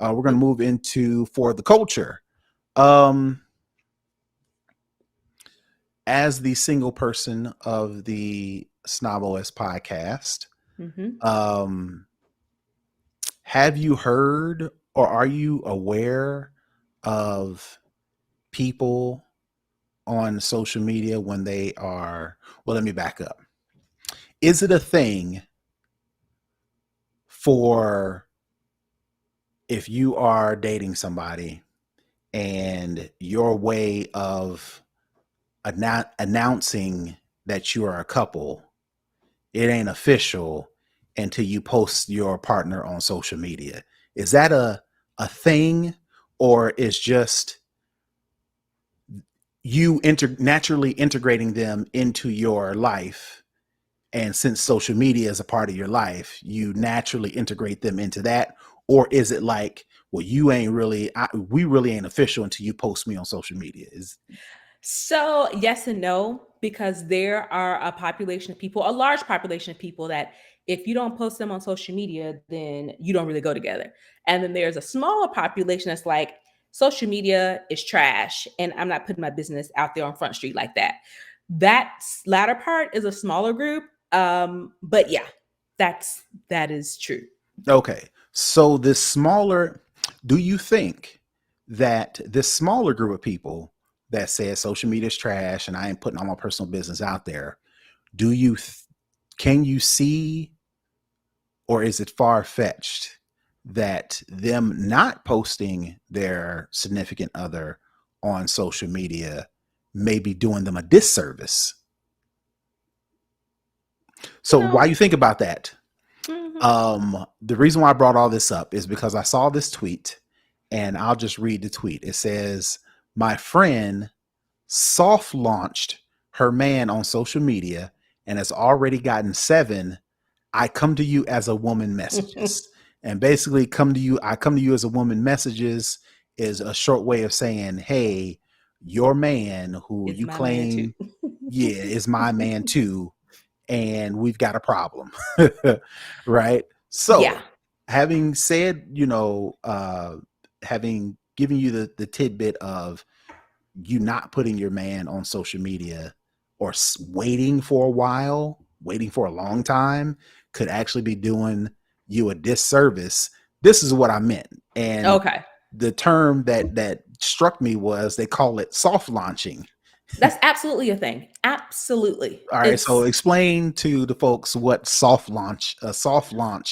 We're going to move into for the culture. Um, as the single person of the Snob OS podcast, um, have you heard or are you aware of people on social media when they are, well, let me back up. Is it a thing for if you are dating somebody and your way of announcing that you are a couple, it ain't official until you post your partner on social media? Is that a thing, or is just you naturally integrating them into your life? And since social media is a part of your life, you naturally integrate them into that? Or is it like, well, you ain't really, we really ain't official until you post me on social media? So yes and no, because there are a population of people, a large population of people that if you don't post them on social media, then you don't really go together. And then there's a smaller population that's like, social media is trash and I'm not putting my business out there on Front Street like that. That latter part is a smaller group. But yeah, that is true. Okay. So this smaller, do you think that this smaller group of people that says social media is trash and I ain't putting all my personal business out there, do you, can you see, or is it far fetched that them not posting their significant other on social media may be doing them a disservice? So while No. you think about that, Mhm. the reason why I brought all this up is because I saw this tweet, and I'll just read the tweet. It says, "My friend soft launched her man on social media and has already gotten 7 I come to you as a woman messages." And basically, I come to you as a woman messages is a short way of saying, hey, your man who It's you my man too. claim, yeah, is my man too, and we've got a problem. Right? Yeah. So, having said, having given you the tidbit of you not putting your man on social media or waiting for a while, waiting for a long time, could actually be doing you a disservice. This is what I meant. And Okay. the term that struck me was they call it soft launching. That's absolutely a thing. Absolutely. All right, so It's explain to the folks what a soft launch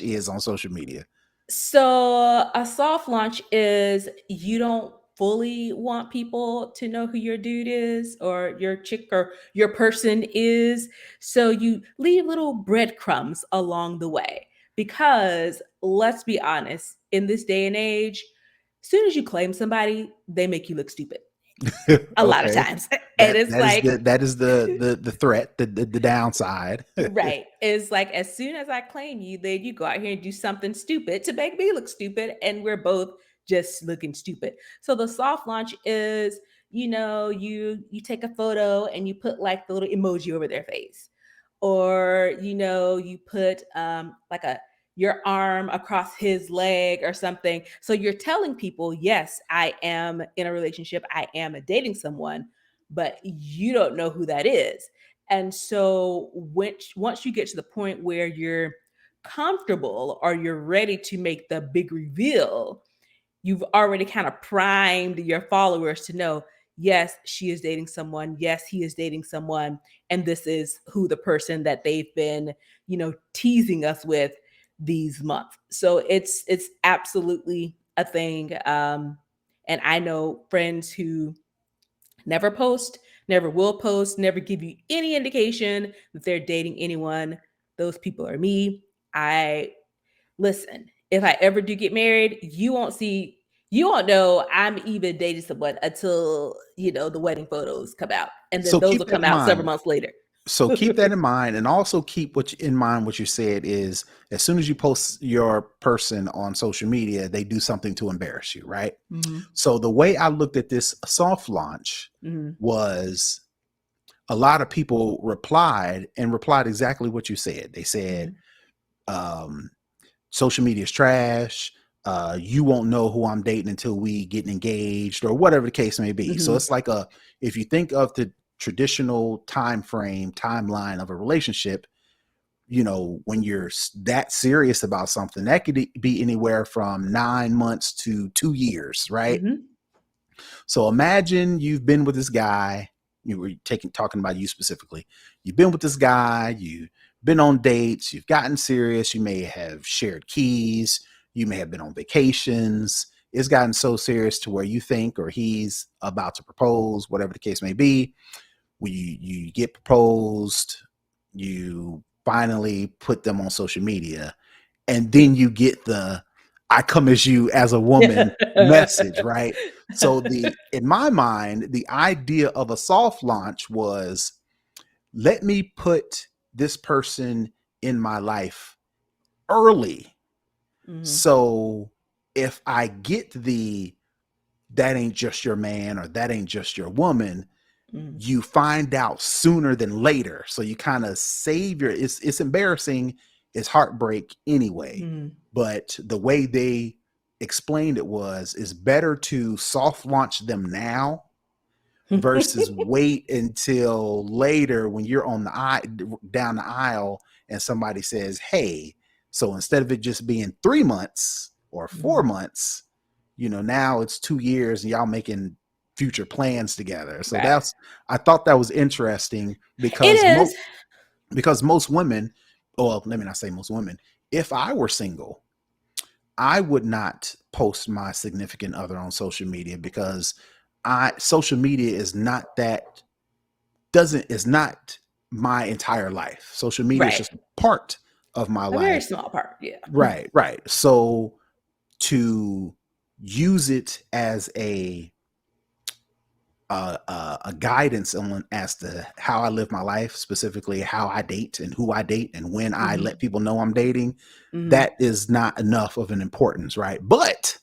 is on social media. so a soft launch is you don't fully want people to know who your dude is or your chick or your person is. So you leave little breadcrumbs along the way. Because let's be honest, in this day and age, as soon as you claim somebody, they make you look stupid a lot of Okay. times. And it's like, That is the threat, the downside. right. It's like as soon as I claim you, then you go out here and do something stupid to make me look stupid, and we're both just looking stupid. So the soft launch is, you take a photo and you put like the little emoji over their face, or you put like a your arm across his leg or something. So you're telling people, yes, I am in a relationship, I am dating someone, but you don't know who that is. And so once you get to the point where you're comfortable or you're ready to make the big reveal, you've already kind of primed your followers to know, yes, she is dating someone, yes, he is dating someone, and this is who the person that they've been, teasing us with these months. So it's absolutely a thing. And I know friends who never post, never will post, never give you any indication that they're dating anyone. Those people are me. I listen, if I ever do get married, you won't know I'm even dating someone until, the wedding photos come out. And then So those keep will that come in out several mind. months later. So keep that in mind, and also keep in mind what you said is as soon as you post your person on social media, they do something to embarrass you, right? Mm-hmm. So the way I looked at this soft launch Mm-hmm. was a lot of people replied exactly what you said. They said, Mm-hmm. um, social media is trash. you won't know who I'm dating until we get engaged or whatever the case may be. So Mhm. it's like if you think of the traditional timeline of a relationship, when you're that serious about something, that could be anywhere from 9 months to 2 years, right? Mhm. So imagine you've been with this guy. You were talking about you specifically. You've been with this guy. You've been on dates. You've gotten serious. You may have shared keys. You may have been on vacations. It's gotten so serious to where you think, or he's about to propose, whatever the case may be. You get proposed. You finally put them on social media, and then you get the "I come as you as a woman" message, right? So in my mind, the idea of a soft launch was, let me put this person in my life early. Mhm. So if I get the "that ain't just your man" or "that ain't just your woman," Mhm. you find out sooner than later. So you kind of save it's embarrassing, it's heartbreak anyway. Mhm. But the way they explained it was, it's better to soft launch them now versus wait until later when you're on down the aisle and somebody says, "Hey, so instead of it just being 3 months or four Mhm. months, now it's 2 years and y'all making future plans together." So Right. I thought that was interesting It is. because most women, well, let me not say most women, if I were single, I would not post my significant other on social media because I social media is not that doesn't is not my entire life. Social media is Right. just a part of my A very life. small part, yeah. Right, right. So to use it as a guidance on as to how I live my life, specifically how I date and who I date and when I let Mhm. people know I'm dating, Mhm. that is not enough of an importance, right? But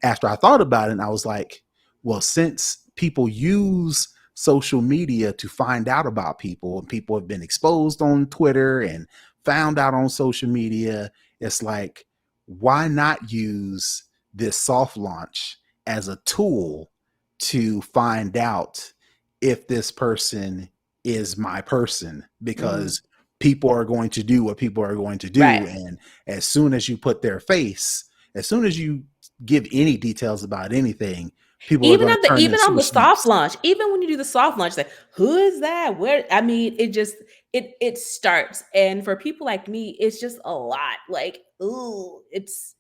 after I thought about it, and I was like, well, since people use social media to find out about people, and people have been exposed on Twitter and found out on social media, it's like, why not use this soft launch as a tool to find out if this person is my person? Mhm. Because people are going to do what people are going to Right. do. And as soon as you put their face, as soon as you give any details about anything, people are going to turn Even into on super the soft snakes. launch, even when you do the soft launch, like, "Who is that? Where" I mean, it just it starts, and for people like me, it's just a lot, like, ooh, it's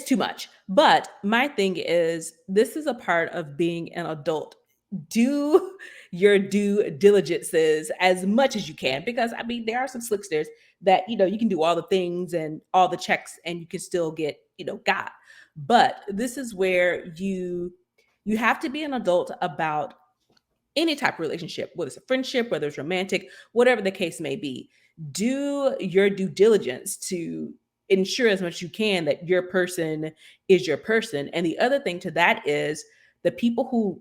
too much. But my thing is, this is a part of being an adult. Do your due diligences as much as you can, because I mean there are some slicksters that you can do all the things and all the checks and you can still get got. But this is where you have to be an adult about any type of relationship, whether it's a friendship, whether it's romantic, whatever the case may be. Do your due diligence to ensure as much as you can that your person is your person. And the other thing to that is the people who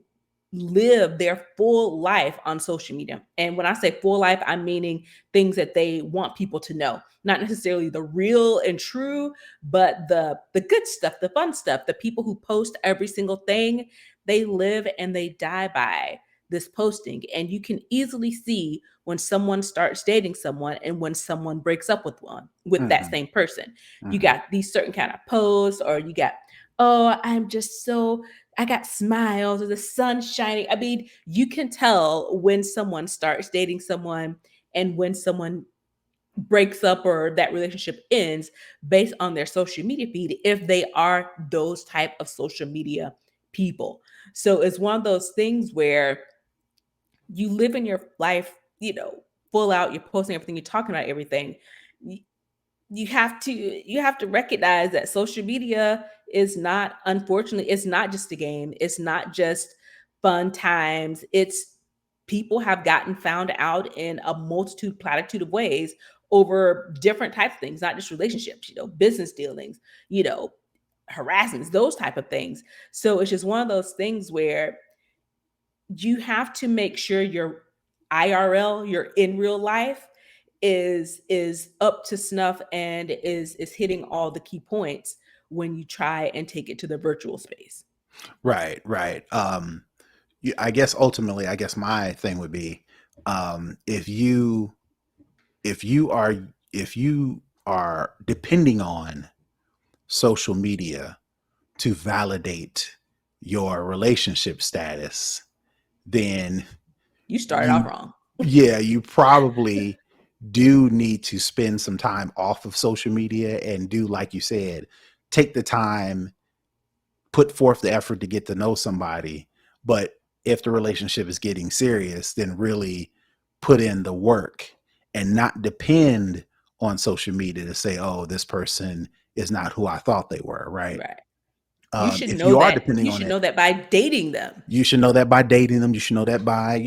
live their full life on social media. And when I say full life, I'm meaning things that they want people to know. Not necessarily the real and true, but the good stuff, the fun stuff, the people who post every single thing, they live and they die by this posting. And you can easily see when someone starts dating someone and when someone breaks up with that Mm-hmm, same person. You mm-hmm, got these certain kind of posts, or you got, "Oh, I'm just so I got smiles," or "the sun's shining." I mean, you can tell when someone starts dating someone and when someone breaks up or that relationship ends based on their social media feed, if they are those type of social media people. So it's one of those things where you live in your life, full out, you're posting everything, you're talking about everything. Y- you have to recognize that social media is not, unfortunately, it's not just a game. It's not just fun times. It's people have gotten found out in a multitude platitude of ways over different types of things, not just relationships, business dealings, you know harassments, those type of things. So it's just one of those things where you have to make sure your IRL, your in real life, is up to snuff and is hitting all the key points when you try and take it to the virtual space. Right, right. I guess ultimately, I guess my thing would be, if if you are if you are depending on social media to validate your relationship status, then You started off you wrong. yeah, you probably do need to spend some time off of social media and do like you said, take the time, put forth the effort to get to know somebody. But if the relationship is getting serious, then really put in the work and not depend on social media to say, oh, this person is not who I thought they were, right? Right. You should If know you are that. depending You on should it, know that by dating them. you should know that by dating them. You should know that by,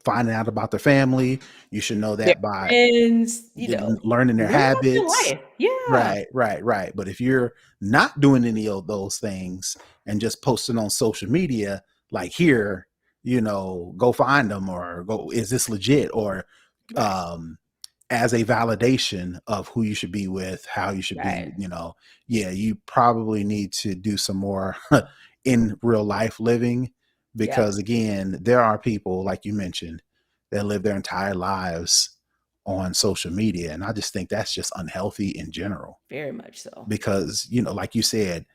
finding out about their family. You should know Their that by friends, learning their learn about their habits. life. Yeah. Right, right, right. But if you're not doing any of those things and just posting on social media, like here, go find them or go, is this legit? Or Right. um, as a validation of who you should be with, how you should be, Right. yeah, you probably need to do some more in real life living because, Yep. again, there are people, like you mentioned, that live their entire lives on social media. And I just think that's just unhealthy in general Very much so. because, like you said,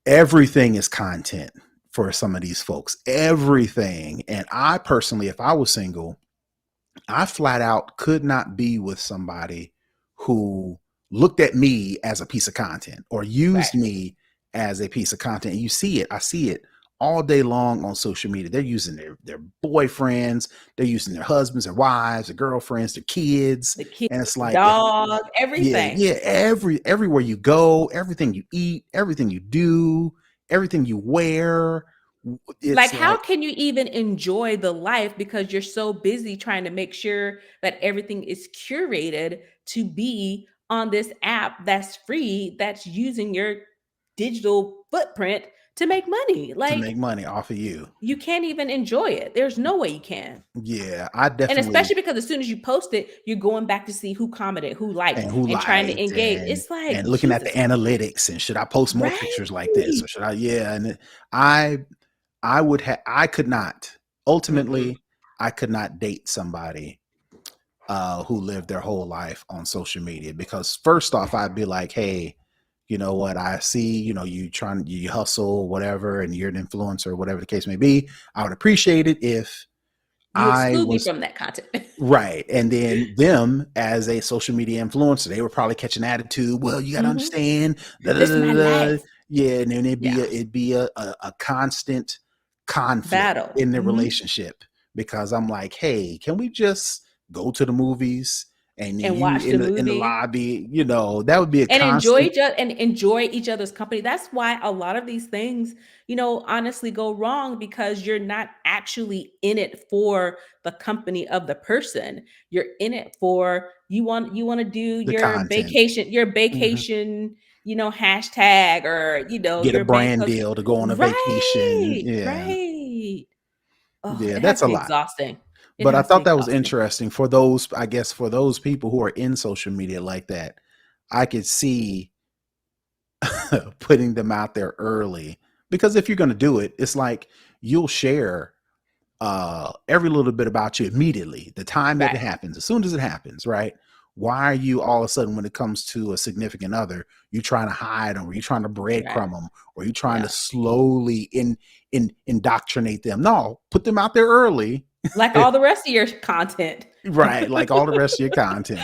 everything is content for some of these folks, everything. And I personally, if I was single, I flat out could not be with somebody who looked at me as a piece of content or Right. used me as a piece of content. And you see it, I see it all day long on social media. They're using their boyfriends, they're using their husbands, their wives, their girlfriends, their kids. The kid, And it's the like if dog, yeah, everything. yeah, everywhere you go, everything you eat, everything you do, everything you wear, Like, it's how like can you even enjoy the life because you're so busy trying to make sure that everything is curated to be on this app that's free, that's using your digital footprint to make money? to Like, make money off of you. you can't even enjoy it. There's no way you can. Yeah, I And definitely especially because as soon as you post it, you're going back to see who commented, who liked, and who and trying to liked engage. It's like, and looking at the Jesus, analytics and should I post more right? pictures like this or should I yeah and I I could not Mm-mm. ultimately I could not date somebody who lived their whole life on social media because first off I'd be like, hey, you know what, I see, you hustle whatever and you're an influencer whatever the case may be. I would appreciate it if You I exclude me was from that content. right. And then them as a social media influencer, they were probably catching attitude. Well, you got to Mhm. understand. Da, da, This is da, my da, da. life. Yeah. And then Yeah. it'd be a constant conflict Battle. in the Mhm. relationship because I'm like, hey, can we just go to the movies and then And you watch the in the movie. lobby, that would be a And enjoy constant. each other's company. That's why a lot of these things, honestly go wrong because you're not actually in it for the company of the person. You're in it for you want to do The content. your Mhm. vacation, hashtag or Get a your man brand post. deal to go on a vacation. Right. Yeah. Right. Oh, Yeah. it has That's to a be lot. exhausting. It But I has to be thought that was exhausting. interesting for those, I guess, for those people who are in social media like that. I could see putting them out there early because if you're going to do it, it's like you'll share every little bit about you immediately, the time that it Right. happens, as soon as it happens, right? Why are you all of a sudden, when it comes to a significant other, you trying to hide them, or you trying to Right. breadcrumb them, or you trying to Yeah. slowly indoctrinate them? No, put them out there early. Like all the rest of your content. Right, like all the rest of your content.